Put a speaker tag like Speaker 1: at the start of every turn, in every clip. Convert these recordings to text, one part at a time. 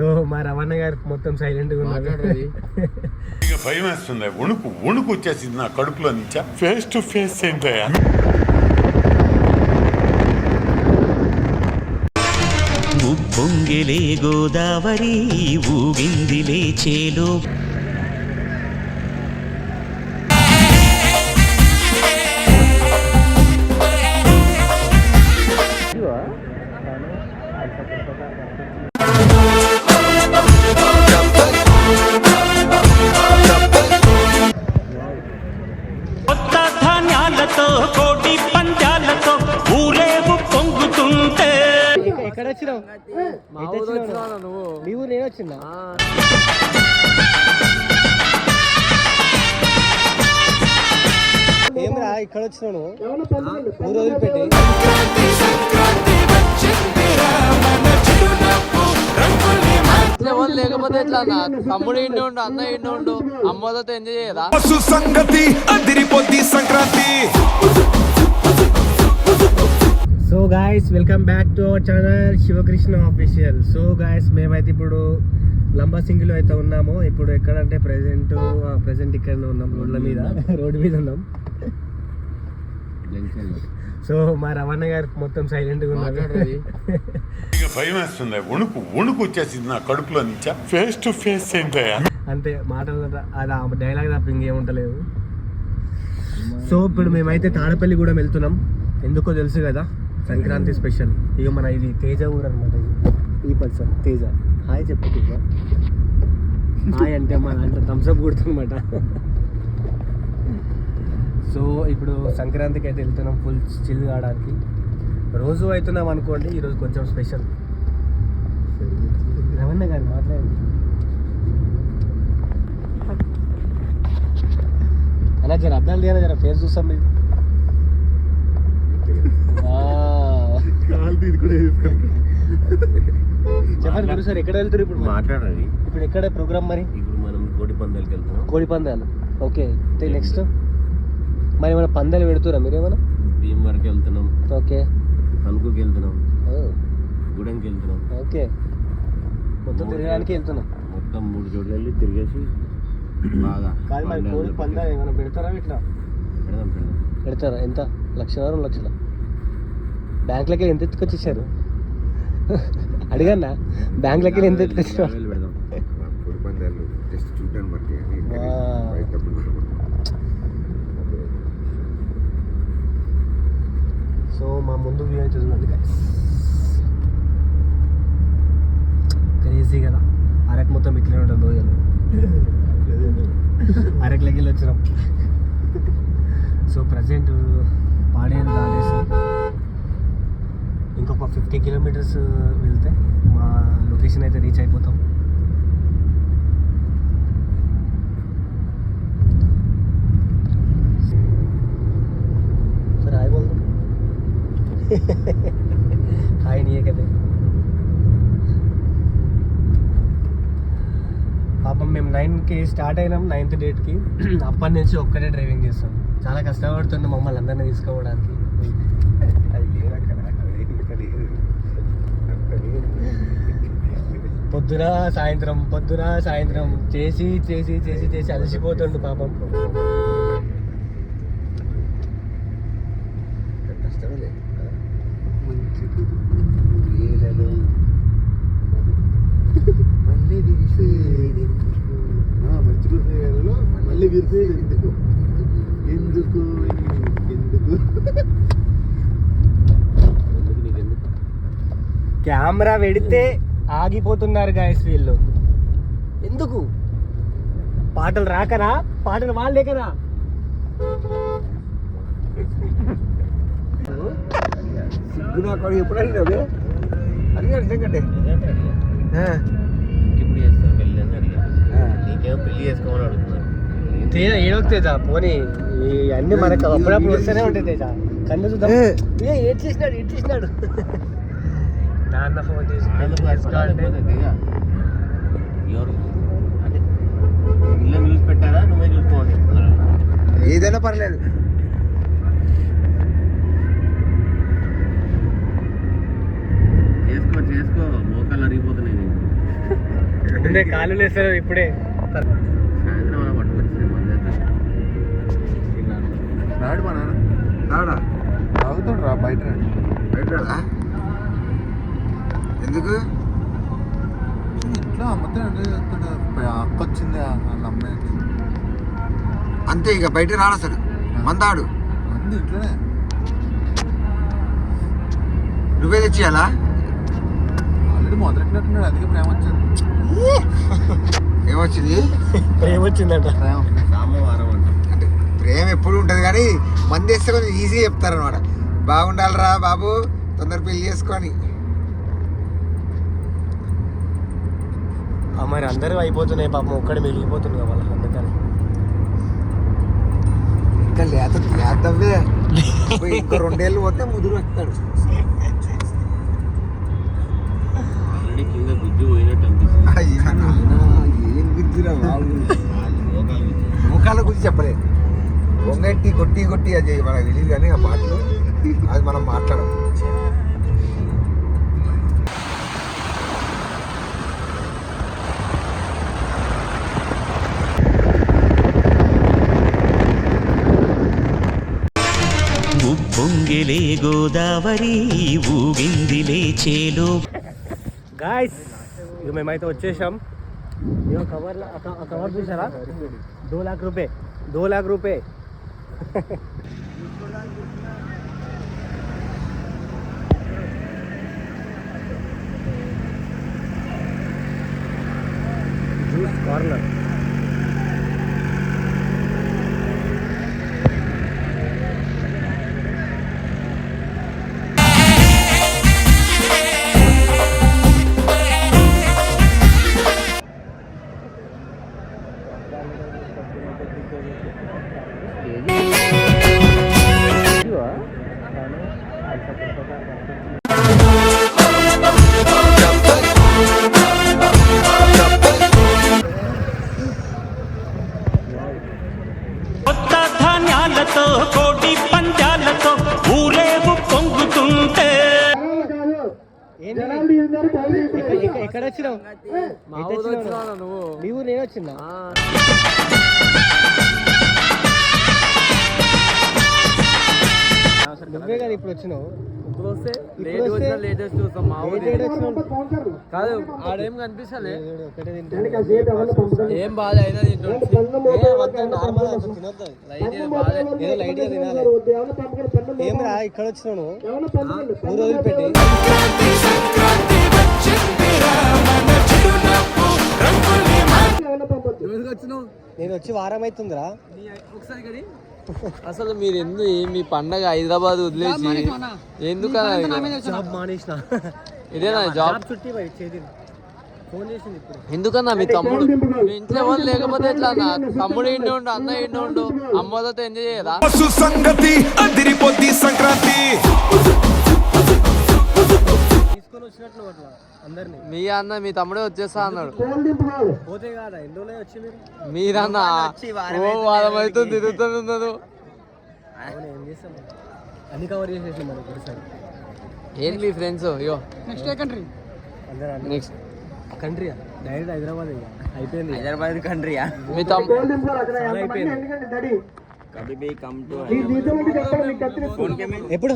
Speaker 1: So మా రమణ గారు మొత్తం సైలెంట్ గా ఉన్నారు.
Speaker 2: ఇక భయం వేస్తుంది, వణుకు వచ్చేసింది నా కడుపులో నుంచా. ఫేస్ టు ఫేస్ ఏంటయ్యా.
Speaker 3: ఉప్పొంగిలే గోదావరి ఊగిందిలే చేలో. కొత్త ధాన్యాలతో కోటి పంజాలతో ఊరేగు పొంగుతుంటే.
Speaker 1: ఎక్కడ వచ్చినావు? నువ్వు నేను వచ్చిందా? ఏమరా ఇక్కడ వచ్చినావు? ఊరు వదిలిపెట్టి
Speaker 4: లేకపోతే ఎట్లా తమ్ముడు ఇంటి ఉండు, అన్న ఇంటి ఉండు, అమ్మతో ఎంజాయ్ చేయదా?
Speaker 5: సంగతి అదిరిపోద్ది Sankranti.
Speaker 1: So guys welcome back to our channel Shivakrishna official. So guys మేమైతే ఇప్పుడు లంబాసింగిలో అయితే ఉన్నాము. ఇప్పుడు ఎక్కడంటే ప్రెసెంట్ ఇక్కడ ఉన్నాం, రోడ్డు మీద ఉన్నాం. సో మా రమణ గారు మొత్తం సైలెంట్ గా ఉన్నారు.
Speaker 2: ఇక భయం వేస్తుంది, వణుకు వచ్చేసింది నా కడుపులో నుంచా. ఫేస్ టు ఫేస్ ఏంటయ్యా.
Speaker 1: అంతే మాటలు, అది డైలాగ్ తప్ప ఇంకేముంటలేదు. సో ఇప్పుడు మేమైతే తాడపల్లి కూడా వెళ్తున్నాం. ఎందుకో తెలుసు కదా, సంక్రాంతి స్పెషల్. ఇక మన ఇది తేజ ఊరు అనమాట. ఈ పర్సన్ తేజ. హాయ్ చెప్పు తేజ. హాయ్ అంటే మన అంటే థమ్స్అప్ కొడుతుందన్నమాట. సో ఇప్పుడు సంక్రాంతికి అయితే వెళ్తున్నాం ఫుల్ చిల్ కావడానికి. రోజు అవుతున్నాం అనుకోండి, ఈరోజు కొంచెం స్పెషల్. రమణ గారు మాట్లాడండి అలా. జర అద్దాలు తీయాలి, జర ఫేస్ చూస్తాం మీరు. చెప్పండి గురు సార్, ఎక్కడ వెళ్తారు ఇప్పుడు?
Speaker 5: మాట్లాడాలి.
Speaker 1: ఇప్పుడు ఎక్కడ ప్రోగ్రామ్ మరి?
Speaker 5: ఇప్పుడు మనం కోడి పందాలకి వెళ్తున్నాం.
Speaker 1: కోడి పందాలు. ఓకే, నెక్స్ట్ మరి ఏమైనా పందాలు పెడుతురా మీరు? ఏమైనా
Speaker 5: భీమవరంకి వెళ్తున్నాం.
Speaker 1: ఓకే,
Speaker 5: తణుకుకి వెళ్తున్నాం, గూడెంకి వెళ్తున్నాం.
Speaker 1: ఓకే, మొత్తం తిరగడానికి వెళ్తున్నాం.
Speaker 5: మొత్తం 3 చోట్ల వెళ్ళి తిరిగేసి బాగా.
Speaker 1: కాదు మరి కోడి పందాలు ఏమైనా పెడతారా? ఇట్లా పెడతారా? ఎంత? 1,00,000 2 లక్షల? బ్యాంకులకి ఎంత ఎత్తుకొచ్చేసారు? అడిగన్నా, బ్యాంకులకి ఎంత ఎత్తుకొచ్చారు?
Speaker 5: కోడి పందాలు జస్ట్ చూడడానికి బట్టి.
Speaker 1: సో మా ముందు వ్యూ అయితే చూడండి గైస్, క్రేజీ కదా. అరకు మొత్తం ఇట్లనే ఉంటుంది రోజులు. అరకులకి వెళ్ళి వచ్చినాం. సో ప్రజెంట్ పాడేరు దాటేసి ఇంకొక 50 కిలోమీటర్స్ వెళ్తే మా లొకేషన్ అయితే రీచ్ అయిపోతాం. సరే హాయ్ బోల్. హాయ్ నీయే కదా. పాపం మేము 9కి స్టార్ట్ అయినాం, 9th డేట్కి. అప్పటి నుంచి ఒక్కటే డ్రైవింగ్ చేస్తాం. చాలా కష్టపడుతుంది మమ్మల్ని అందరినీ తీసుకోవడానికి. పొద్దున సాయంత్రం చేసి అలసిపోతుండు పాపం.
Speaker 5: కష్టమే. మళ్ళీ విరిసేది ఎందుకు
Speaker 1: కెమెరా పెడితే ఆగిపోతున్నారు గాయస్ వీళ్ళు. ఎందుకు? పాటలు రాకరా? పాటలు వాళ్ళే కదా.
Speaker 5: ఎప్పుడైనా అడిగాడు ఎందుకంటే
Speaker 4: ఇప్పుడు చేస్తాను పెళ్ళి అని అడిగాను. నీకేమో పెళ్లి చేసుకోమని అడుగుతున్నాను.
Speaker 1: తేజ ఏడోకి తేజ పోనీ అన్ని మనకు అప్పుడప్పుడు వస్తూనే ఉంటాయి. తేజ కన్ను చూద్దాం. ఏడ్ చేసినాడు. నాన్న ఫోన్ చేసి
Speaker 4: ఎవరు అంటే ఇల్లు చూసి పెట్టారా, నువ్వే చూసుకోమని చెప్తున్నారు?
Speaker 5: ఏదైనా పర్లేదు.
Speaker 4: చేసుకో మోకాలు అరిగిపోతున్నాయి.
Speaker 1: ముందే కాలు లేస్తారు ఇప్పుడే.
Speaker 4: సాయంత్రం మనం పట్టుకొచ్చింది మన
Speaker 5: రాడు మా నాన్న రాడా తాగుతాడు రా బయట బయట ఎందుకు ఇంట్లో అమ్మతో అక్క వచ్చింది వాళ్ళ అమ్మాయికి అంతే ఇక బయట రాడు అసలు మందాడు మంది ఇంట్లోనే నువ్వే తెచ్చియాలా ఆల్రెడీ మొదలెట్టినట్టున్నాడు అందుకే ప్రేమ వచ్చింది ఏమొచ్చింది
Speaker 1: ప్రేమ వచ్చిందంట.
Speaker 4: సోమవారం అంట.
Speaker 5: అంటే ప్రేమ ఎప్పుడు ఉంటుంది కానీ మంది వేస్తే కొంచెం ఈజీగా చెప్తారు అనమాట. బాగుండాలిరా బాబు తొందర పెళ్లి చేసుకొని.
Speaker 1: మరి అందరూ అయిపోతున్నాయి పాపం, ఒక్కడే మిగిలిపోతుంది కదా వాళ్ళకి, అందుకని
Speaker 5: ఇంకా లేతవ్వే ఇంకో 2 ఏళ్ళు పోతే ముదురు వస్తాడు.
Speaker 4: ఆల్రెడీ కింద గుజ్జు పోయినట్టు అనిపిస్తుంది.
Speaker 5: ఏం గుద్దురా బాబు,
Speaker 4: మోకాలు గుజ్జు.
Speaker 5: ముఖాల గురించి చెప్పలేదు. పొంగెట్టి కొట్టి కొట్టి అది మనకు తెలియదు కానీ ఆ పాటలు అది మనం మాట్లాడం.
Speaker 3: ఉప్పొంగిలే గోదావరి ఊగిందిలే చేలో.
Speaker 1: గాయస్ ఇక మేమైతే వచ్చేసాం. ఇక కవర్లో కవర్ చూసారా, 2 लाख रुपये 2 लाख रुपये. Juice corner.
Speaker 3: కొత్త ధాన్యాలతో కోటి పంజాలతో ఊరేగు పొంగుతుంటే
Speaker 1: ఎక్కడ వచ్చినావు? మీ ఊరు నేను వచ్చిందా? నువ్వే కదా ఇప్పుడు వచ్చినావు.
Speaker 6: కాదు ఆడేం కనిపిస్తలే,
Speaker 1: ఏం
Speaker 6: ఏం బాధ అయినా
Speaker 1: ఏం రా ఇక్కడ వచ్చినావు 3 రోజులు పెట్టి. నేను వచ్చి వారం అవుతుందిరా.
Speaker 6: ఒకసారి అసలు మీరు మీ పండగ హైదరాబాద్ వదిలేసి ఎందుకన్నా
Speaker 1: జాబ్ మానేసిన,
Speaker 6: ఇదేనా జాబ్
Speaker 1: చుట్టి ఫోన్ చేసింది ఇప్పుడు.
Speaker 6: ఎందుకన్నా మీ తమ్ముడు మీ ఇంట్లో ఎవరు లేకపోతే ఎట్లా అన్న? తమ్ముడు ఇంటి ఉండు, అన్న ఇంటి ఉండు, అమ్మతో ఎంజాయ్ చేయరా?
Speaker 7: సంగతి అదిరిపోద్ది సంక్రాంతి.
Speaker 1: తీసుకొని వచ్చినట్లు అట్లా అందరినీ.
Speaker 6: మీ అన్న మీ తమ్ముడే వచ్చేస్తా అన్నాడు.
Speaker 1: పోతే కాదా ఎన్ని రోజులు వచ్చి మీరు?
Speaker 6: మీరన్నా వారం అవుతుంది తిరుగుతున్నారు.
Speaker 1: అవును, ఏం చేస్తాం, అన్ని కవర్ చేసేసాం మనం ఒకసారి.
Speaker 6: ఏంటి మీ ఫ్రెండ్స్? అయ్యో
Speaker 1: నెక్స్ట్ కంట్రీ అందరూ
Speaker 6: నెక్స్ట్
Speaker 1: కంట్రీ డైరెక్ట్ హైదరాబాద్ ఇక అయిపోయింది.
Speaker 4: హైదరాబాద్ కంట్రీయా?
Speaker 6: మీ తమ్ముడు
Speaker 1: చాలా అయిపోయింది. ఎప్పుడు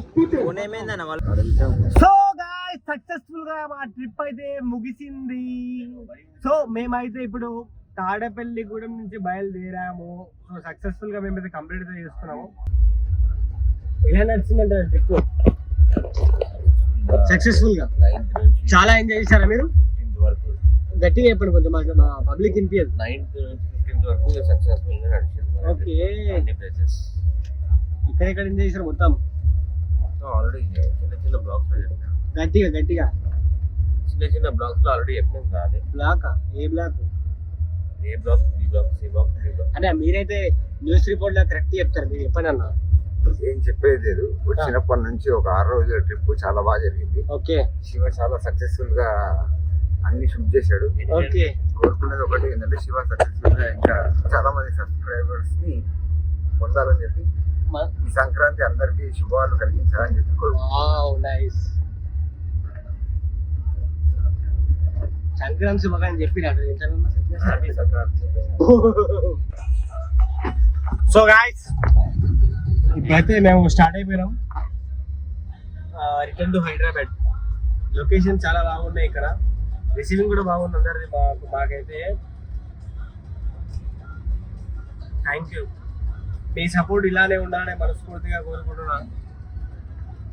Speaker 1: సో గాయ్స్ సక్సెస్ఫుల్ గా మా ట్రిప్ అయితే ముగిసింది. సో మేమైతే ఇప్పుడు తాడేపల్లిగూడెం నుంచి బయలుదేరాము. సో సక్సెస్ఫుల్ గా మేమైతే కంప్లీట్ అయితే చేసుకున్నాము. ఎలా నడిచిందంటే ట్రిప్ సక్సెస్ఫుల్ గా చాలా ఎంజాయ్ చేశారా మీరు? గట్టిగా చెప్పండి కొంచెం, మా పబ్లిక్ వినిపించదు.
Speaker 4: 9th నుంచి 15th వరకు సక్సెస్ఫుల్ గా నడిచింది.
Speaker 1: ఓకే,
Speaker 4: అన్ని ప్లేసెస్
Speaker 1: ఇక్కడ ఎంజాయ్ చేశారు మొత్తం?
Speaker 4: ఆల్రెడీ చిన్న బ్లాగ్స్ లో చెప్పినా.
Speaker 1: గట్టిగా
Speaker 4: చిన్న బ్లాగ్స్ లో ఆల్రెడీ చెప్పినాం కాదు.
Speaker 1: Block A block?
Speaker 4: A block, B block, C block, D block.
Speaker 1: అంటే మీరైతే న్యూస్ రిపోర్ట్ లా కరెక్ట్ చెప్తారు, మీరు చెప్పండి అన్న.
Speaker 5: ఏం చెప్పేది లేదు. వచ్చినప్పటి నుంచి ఒక 6 రోజుల ట్రిప్ చాలా బాగా జరిగింది.
Speaker 1: ఓకే,
Speaker 5: శివ చాలా సక్సెస్ఫుల్ గా అన్ని షూట్ చేశాడు.
Speaker 1: ఓకే.
Speaker 5: కోరుకునేది ఒకటి ఏంటంటే శివ సక్సెస్ఫుల్ గా ఇంకా చాలా మంది సబ్స్క్రైబర్స్ ని పొందాలని చెప్పి ఈ సంక్రాంతి అందరికీ శుభాలు కలిగించాలని చెప్పి కోరుకుంటున్నాను.
Speaker 1: Wow, nice. సంక్రాంతి శుభాకాంక్షలు చెప్పి సో గాయ్స్ ఇప్పుడైతే మేము స్టార్ట్ అయిపోయినాం రిటర్న్ టు హైదరాబాద్. లొకేషన్ చాలా బాగున్నాయి ఇక్కడ, రిసీవింగ్ కూడా బాగుంది అందరిది. మాకైతే థ్యాంక్ యూ. మీ సపోర్ట్ ఇలానే ఉండాలని మనస్ఫూర్తిగా కోరుకుంటున్నాను.